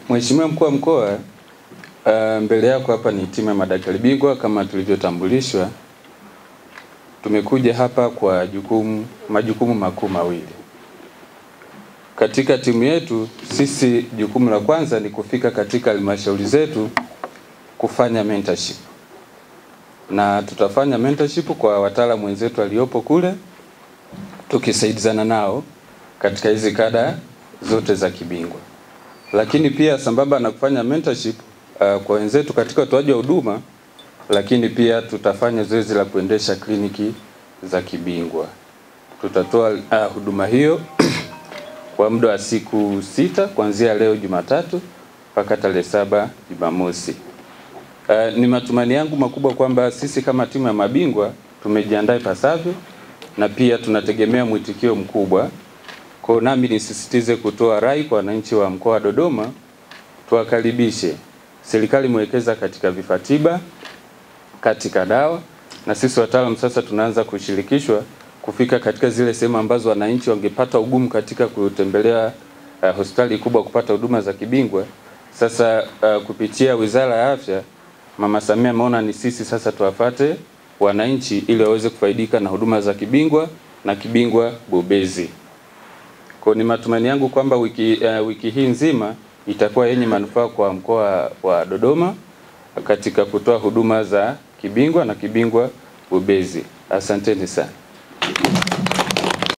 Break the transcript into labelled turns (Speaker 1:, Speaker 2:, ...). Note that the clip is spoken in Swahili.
Speaker 1: Mheshimiwa Mkuu wa Mkoa, mbele yako hapa ni timu ya madaktari bingwa kama tulivyotambulishwa. Tumekuja hapa kwa majukumu makuu mawili. Katika timu yetu sisi, jukumu la kwanza ni kufika katika halmashauri zetu kufanya mentorship. Na tutafanya mentorship kwa wataalamu wenzetu waliopo kule, tukisaidizana nao katika hizi kada zote za kibingwa. Lakini pia sambamba na kufanya mentorship kwa wenzetu katika utoaji wa huduma, lakini pia tutafanya zoezi la kuendesha kliniki za kibingwa. Tutatoa huduma hiyo kwa muda wa siku 6 kuanzia leo Jumatatu mpaka tarehe 7 Jumamosi. Ni matumaini yangu makubwa kwamba sisi kama timu ya mabingwa tumejiandaa ipasavyo na pia tunategemea mwitikio mkubwa. Kwa nami nisisitize kutoa rai kwa wananchi wa mkoa wa Dodoma, tuwakaribishe. Serikali imewekeza katika vifaa tiba, katika dawa, na sisi wataalamu sasa tunaanza kushirikishwa kufika katika zile sehemu ambazo wananchi wangepata ugumu katika kutembelea hospitali kubwa kupata huduma za kibingwa. Sasa kupitia Wizara ya Afya, Mama Samia ameona ni sisi sasa tuwafate wananchi ili waweze kufaidika na huduma za kibingwa na kibingwa bobezi. Kwa ni matumaini yangu kwamba wiki hii nzima itakuwa yenye manufaa kwa mkoa wa Dodoma katika kutoa huduma za kibingwa na kibingwa bobezi. Asanteni sana.